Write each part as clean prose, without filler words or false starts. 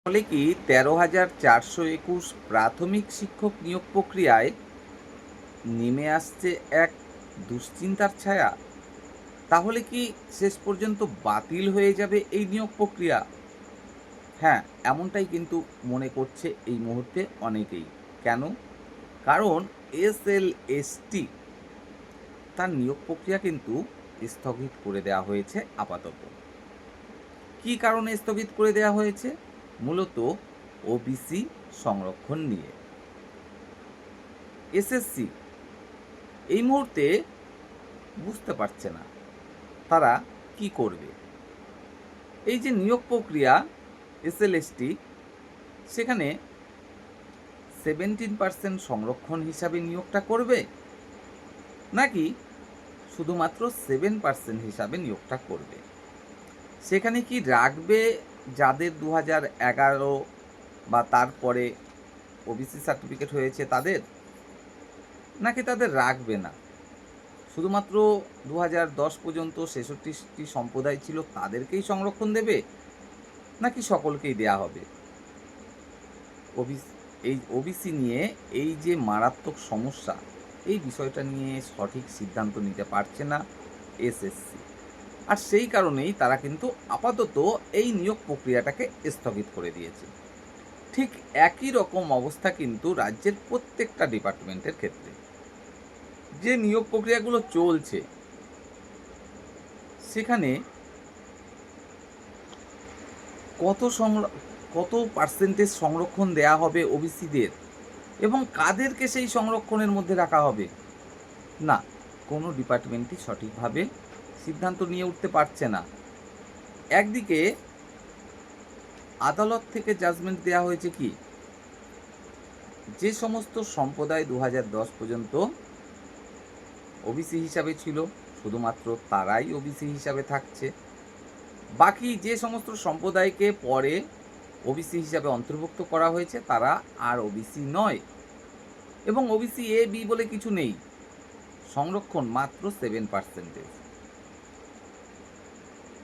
ফলে কি ১৩,৪২১ প্রাথমিক শিক্ষক নিয়োগ প্রক্রিয়ায় নেমে আসছে এক দুশ্চিন্তার ছায়া? তাহলে কি শেষ পর্যন্ত বাতিল হয়ে যাবে এই নিয়োগ প্রক্রিয়া? হ্যাঁ, এমনটাই কিন্তু মনে করছে এই মুহূর্তে অনেকেই। কেন? কারণ এসএলএসটি তার নিয়োগ প্রক্রিয়া কিন্তু স্থগিত করে দেওয়া হয়েছে আপাতত। কী কারণে স্থগিত করে দেওয়া হয়েছে? মূলত ওবিসি সংরক্ষণ নিয়ে। এসএসসি এই মুহূর্তে বুঝতে পারছে না তারা কি করবে। এই যে নিয়োগ প্রক্রিয়া এসএলএসটি, সেখানে 17% সংরক্ষণ হিসাবে নিয়োগটা করবে, নাকি শুধুমাত্র 7% হিসাবে নিয়োগটা করবে? সেখানে কি রাখবে যাদের 2011 বা তারপরে ওবিসি সার্টিফিকেট হয়েছে তাদের, নাকি তাদের রাখবে না? শুধুমাত্র 2010 পর্যন্ত 66টি সম্প্রদায় ছিল তাদেরকেই সংরক্ষণ দেবে, নাকি সকলকেই দেয়া হবে? ওবিসি নিয়ে এই যে মারাত্মক সমস্যা, এই বিষয়টা নিয়ে সঠিক সিদ্ধান্ত নিতে পারছে না এসএসসি। আর সেই কারণেই তারা কিন্তু আপাতত এই নিয়োগ প্রক্রিয়াটাকে স্থগিত করে দিয়েছে। ঠিক একই রকম অবস্থা কিন্তু রাজ্যের প্রত্যেকটা ডিপার্টমেন্টের ক্ষেত্রে। যে নিয়োগ প্রক্রিয়াগুলো চলছে, সেখানে কত কত পার্সেন্টেজ সংরক্ষণ দেয়া হবে ওবিসিদের, এবং কাদেরকে সেই সংরক্ষণের মধ্যে রাখা হবে? না, কোনো ডিপার্টমেন্টই সঠিকভাবে সিদ্ধান্ত নিয়ে উঠতে পারছে না। একদিকে আদালত থেকে জাজমেন্ট দেওয়া হয়েছে কি, যে সমস্ত সম্প্রদায় 2010 পর্যন্ত ওবিসি হিসাবে ছিল, শুধুমাত্র তারাই ওবিসি হিসাবে থাকছে। বাকি যে সমস্ত সম্প্রদায়কে পরে ওবিসি হিসাবে অন্তর্ভুক্ত করা হয়েছে তারা আর ওবিসি নয়, এবং ওবিসি এ বি বলে কিছু নেই। সংরক্ষণ মাত্র 7%।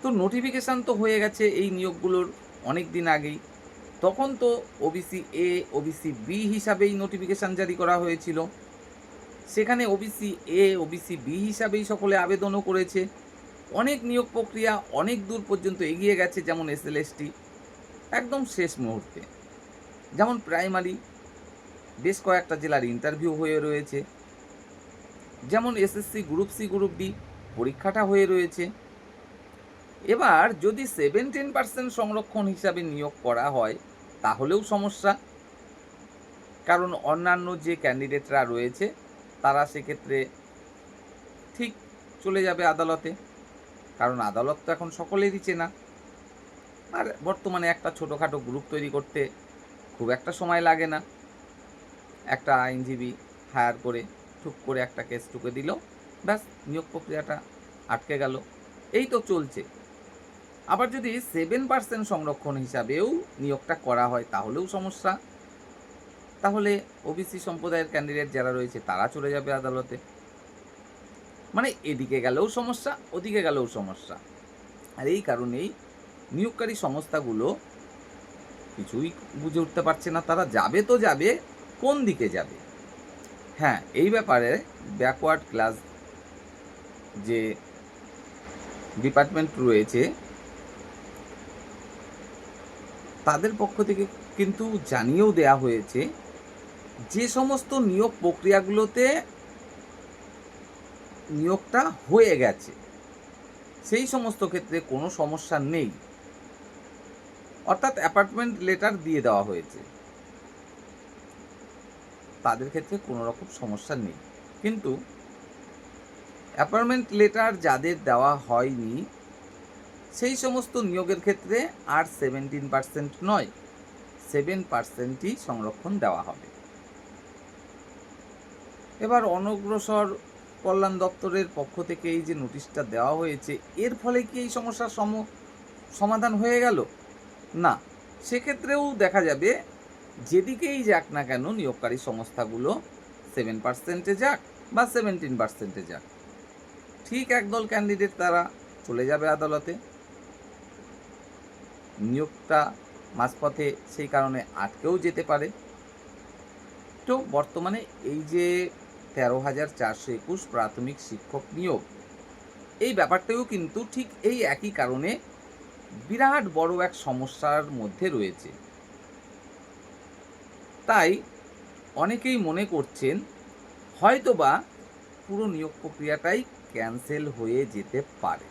তো নোটিফিকেশান তো হয়ে গেছে এই নিয়োগগুলোর অনেক দিন আগেই। তখন তো ওবিসি এ, ওবিসি বি হিসাবেই নোটিফিকেশান জারি করা হয়েছিল। সেখানে ওবিসি এ, ওবিসি বি হিসাবেই সকলে আবেদনও করেছে। অনেক নিয়োগ প্রক্রিয়া অনেক দূর পর্যন্ত এগিয়ে গেছে, যেমন এসএলএসটি একদম শেষ মুহূর্তে। যেমন প্রাইমারি বেশ কয়েকটা জেলার ইন্টারভিউ হয়ে রয়েছে, যেমন SSC group C, group D পরীক্ষাটা হয়ে রয়েছে। এবার যদি 17% সংরক্ষণ হিসাবে নিয়োগ করা হয় তাহলেও সমস্যা, কারণ অন্যান্য যে ক্যান্ডিডেটরা রয়েছে তারা সেক্ষেত্রে ঠিক চলে যাবে আদালতে, কারণ আদালত তো এখন সকলেরই চেনা। আর বর্তমানে একটা ছোটোখাটো গ্রুপ তৈরি করতে খুব একটা সময় লাগে না, একটা আইনজীবী হায়ার করে টুক করে একটা কেস টুকে দিল, ব্যাস নিয়োগ প্রক্রিয়াটা আটকে গেল। এই তো চলছে। আবার যদি 7% সংরক্ষণ হিসাবেও নিয়োগটা করা হয় তাহলেও সমস্যা, তাহলে ওবিসি সম্প্রদায়ের ক্যান্ডিডেট যারা রয়েছে তারা চলে যাবে আদালতে। মানে এদিকে গেলেও সমস্যা, ওদিকে গেলেও সমস্যা। আর এই কারণেই নিয়োগকারী সংস্থাগুলো কিছুই বুঝে উঠতে পারছে না, তারা যাবে তো যাবে কোন দিকে যাবে। হ্যাঁ, এই ব্যাপারে ব্যাকওয়ার্ড ক্লাস যে ডিপার্টমেন্ট রয়েছে তাদের পক্ষ থেকে কিন্তু জানিয়েও দেয়া হয়েছে, যে সমস্ত নিয়োগ প্রক্রিয়াগুলোতে নিয়োগটা হয়ে গেছে সেই সমস্ত ক্ষেত্রে কোনো সমস্যা নেই, অর্থাৎ অ্যাপয়েন্টমেন্ট লেটার দিয়ে দেওয়া হয়েছে, তাদের ক্ষেত্রে কোনো রকম সমস্যা নেই। কিন্তু অ্যাপয়েন্টমেন্ট লেটার যাদের দেওয়া হয়নি সেই সমস্ত নিয়োগের ক্ষেত্রে আর 17% নয়, 7%ই সংরক্ষণ দেওয়া হবে। এবার অনগ্রসর কল্যাণ দপ্তরের পক্ষ থেকে এই যে নোটিশটা দেওয়া হয়েছে, এর ফলে কি এই সমস্যার সমাধান হয়ে গেল? না, সেক্ষেত্রেও দেখা যাবে যেদিকেই যাক না কেন নিয়োগকারী সংস্থাগুলো 7%-এ যাক বা 17%-এ যাক, ঠিক একদল ক্যান্ডিডেট তারা চলে যাবে আদালতে। নিয়োগটা মাঝপথে সেই কারণে আটকেও যেতে পারে। তো বর্তমানে এই যে ১৩,৪২১ প্রাথমিক শিক্ষক নিয়োগ, এই ব্যাপারটাও কিন্তু ঠিক এই একই কারণে বিরাট বড় এক সমস্যার মধ্যে রয়েছে। তাই অনেকেই মনে করছেন হয়তোবা পুরো নিয়োগ প্রক্রিয়াটাই ক্যান্সেল হয়ে যেতে পারে।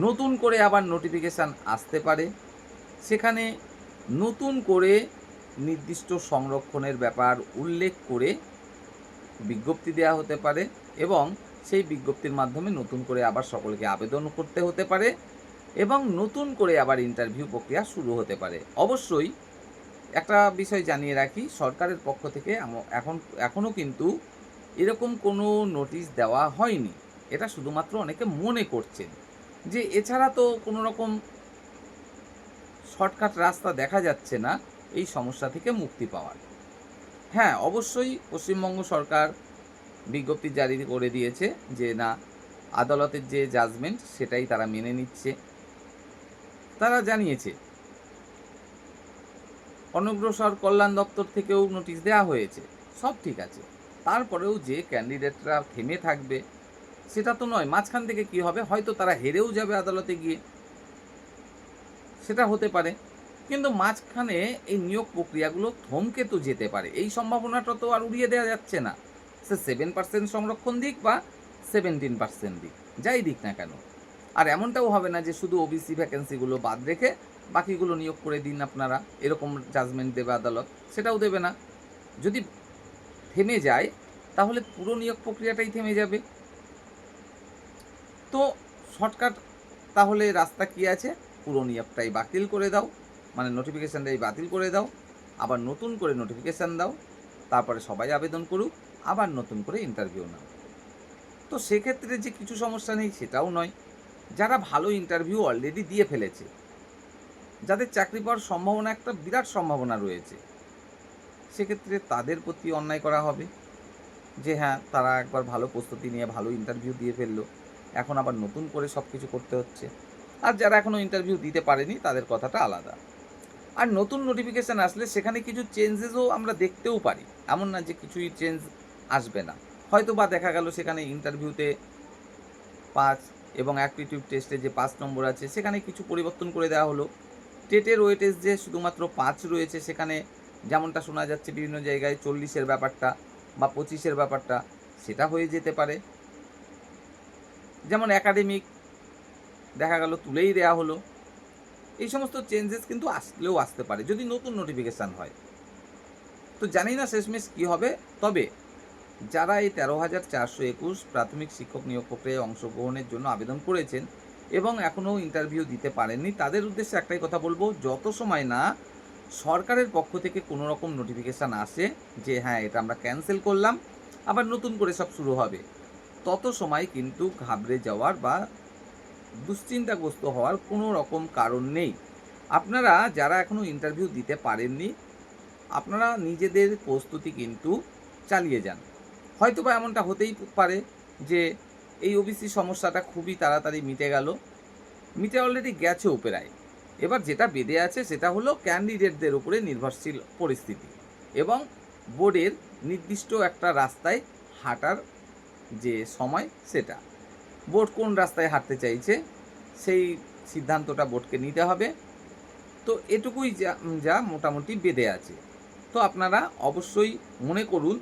নতুন করে আবার নোটিফিকেশান আসতে পারে, সেখানে নতুন করে নির্দিষ্ট সংরক্ষণের ব্যাপার উল্লেখ করে বিজ্ঞপ্তি দেওয়া হতে পারে এবং সেই বিজ্ঞপ্তির মাধ্যমে নতুন করে আবার সকলকে আবেদন করতে হতে পারে এবং নতুন করে আবার ইন্টারভিউ প্রক্রিয়া শুরু হতে পারে। অবশ্যই একটা বিষয় জানিয়ে রাখি, সরকারের পক্ষ থেকে এখনও কিন্তু এরকম কোনো নোটিশ দেওয়া হয়নি। এটা শুধুমাত্র অনেকে মনে করছেন যে এছাড়া তো কোনো রকম শর্টকাট রাস্তা দেখা যাচ্ছে না এই সমস্যা থেকে মুক্তি পাওয়ার। হ্যাঁ, অবশ্যই পশ্চিমবঙ্গ সরকার বিজ্ঞপ্তি জারি করে দিয়েছে যে না, আদালতের যে জাজমেন্ট সেটাই তারা মেনে নিচ্ছে। তারা জানিয়েছে অনগ্রসর কল্যাণ দপ্তর থেকেও নোটিশ দেওয়া হয়েছে, সব ঠিক আছে। তারপরেও যে ক্যান্ডিডেটরা থেমে থাকবে সেটা তো নয়, মাঝখান থেকে কি হবে, হয়তো তারা হেরেও যাবে আদালতে গিয়ে, সেটা হতে পারে। কিন্তু মাঝখানে এই নিয়োগ প্রক্রিয়াগুলো থমকে তো যেতে পারে, এই সম্ভাবনাটা তো আর উড়িয়ে দেওয়া যাচ্ছে না। সে 7% সংরক্ষণ দিক বা 17% দিক, যাই দিক না কেন। আর এমনটাও হবে না যে শুধু ওবিসি ভ্যাকেন্সিগুলো বাদ রেখে বাকিগুলো নিয়োগ করে দিন আপনারা, এরকম জাজমেন্ট দেবে আদালত, সেটাও দেবে না। যদি থেমে যায় তাহলে পুরো নিয়োগ প্রক্রিয়াটাই থেমে যাবে। তো শর্টকাট তাহলে রাস্তা কি আছে, পুরো নিয়োগটাই বাতিল করে দাও, মানে নোটিফিকেশানটাই বাতিল করে দাও, আবার নতুন করে নোটিফিকেশান দাও, তারপরে সবাই আবেদন করুক, আবার নতুন করে ইন্টারভিউ নাও। তো সেক্ষেত্রে যে কিছু সমস্যা নেই সেটাও নয়। যারা ভালো ইন্টারভিউ অলরেডি দিয়ে ফেলেছে, যাদের চাকরি পাওয়ার সম্ভাবনা, একটা বিরাট সম্ভাবনা রয়েছে, সেক্ষেত্রে তাদের প্রতি অন্যায় করা হবে যে হ্যাঁ, তারা একবার ভালো প্রস্তুতি নিয়ে ভালো ইন্টারভিউ দিয়ে ফেললো, এখন আবার নতুন করে সব কিছু করতে হচ্ছে। আর যারা এখনও ইন্টারভিউ দিতে পারেনি তাদের কথাটা আলাদা। আর নতুন নোটিফিকেশান আসলে সেখানে কিছু চেঞ্জেসও আমরা দেখতেও পারি, এমন না যে কিছুই চেঞ্জ আসবে না। হয়তো বা দেখা গেল সেখানে ইন্টারভিউতে 5 এবং অ্যাপটিটিউড টেস্টে যে 5 নম্বর আছে সেখানে কিছু পরিবর্তন করে দেওয়া হলো। টেটের ওয়েটেজ যে শুধুমাত্র 5 রয়েছে, সেখানে যেমনটা শোনা যাচ্ছে বিভিন্ন জায়গায় 40-এর ব্যাপারটা বা 25-এর ব্যাপারটা সেটা হয়ে যেতে পারে। যেমন একাডেমিক দেখা গেল তুলেই দেওয়া হলো। এই সমস্ত চেঞ্জেস কিন্তু আসলেও আসতে পারে যদি নতুন নোটিফিকেশান হয়। তো জানি না শেষমেশ কী হবে, তবে যারা এই ১৩,৪২১ প্রাথমিক শিক্ষক নিয়োগ প্রক্রিয়ায় অংশগ্রহণের জন্য আবেদন করেছেন এবং এখনও ইন্টারভিউ দিতে পারেননি, তাদের উদ্দেশ্যে একটাই কথা বলবো, যত সময় না সরকারের পক্ষ থেকে কোনো রকম নোটিফিকেশান আসে যে হ্যাঁ এটা আমরা ক্যান্সেল করলাম, আবার নতুন করে সব শুরু হবে, তত সময় কিন্তু ঘাবড়ে যাওয়ার বা দুশ্চিন্তাগ্রস্ত হওয়ার কোনো রকম কারণ নেই। আপনারা যারা এখনও ইন্টারভিউ দিতে পারেননি, আপনারা নিজেদের প্রস্তুতি কিন্তু চালিয়ে যান। হয়তোবা এমনটা হতেই পারে যে এই ওবিসি সমস্যাটা খুবই তাড়াতাড়ি মিটে গেল, মিটে অলরেডি গেছেও প্রায়। এবার যেটা বেঁধে আছে সেটা হলো ক্যান্ডিডেটদের উপরে নির্ভরশীল পরিস্থিতি এবং বোর্ডের নির্দিষ্ট একটা রাস্তায় হাঁটার যে সময়, সেটা বোর্ড কোন রাস্তায় হাঁটতে চাইছে সেই সিদ্ধান্তটা বোর্ডকে নিতে হবে। তো এটুকুই যা মোটামুটি বেঁধে আছে। তো আপনারা অবশ্যই মনে করুন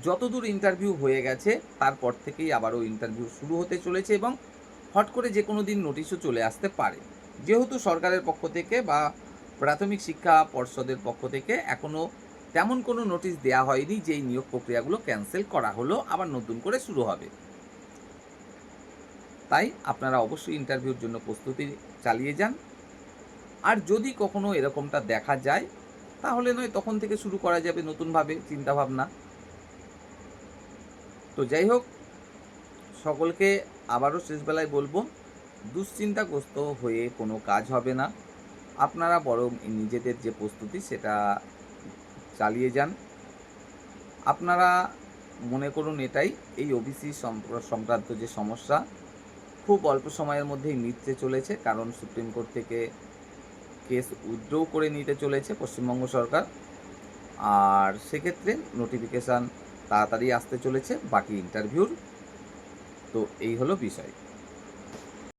যতদূর ইন্টারভিউ হয়ে গেছে তারপর থেকেই আবারও ইন্টারভিউ শুরু হতে চলেছে এবং হট করে যে কোনো দিন নোটিশও চলে আসতে পারে। যেহেতু সরকারের পক্ষ থেকে বা প্রাথমিক শিক্ষা পর্ষদের পক্ষ থেকে এখনও তেমন কোনো নোটিশ দেওয়া হয়নি যে এই নিয়োগ প্রক্রিয়াগুলো ক্যান্সেল করা হলো, আবার নতুন করে শুরু হবে। তাই আপনারা অবশ্যই ইন্টারভিউর জন্য প্রস্তুতি চালিয়ে যান। আর যদি কখনো এরকমটা দেখা যায় তাহলে নয় তখন থেকে শুরু করা যাবে নতুনভাবে চিন্তাভাবনা। তো যাই হোক, সকলকে আবারও শেষবেলায় বলবো, দুশ্চিন্তাগ্রস্ত হয়ে কোনো কাজ হবে না। আপনারা বরং নিজেদের যে প্রস্তুতি সেটা চালিয়ে যান। আপনারা মনে করুন এটাই, এই ওবিসি সংক্রান্ত যে সমস্যা খুব অল্প সময়ের মধ্যেই মিটতে চলেছে, কারণ সুপ্রিম কোর্ট থেকে কেস উইথড্র করে নিতে চলেছে পশ্চিমবঙ্গ সরকার, আর সেক্ষেত্রে নোটিফিকেশান তাড়াতাড়ি আসতে চলেছে বাকি ইন্টারভিউর। তো এই হলো বিষয়।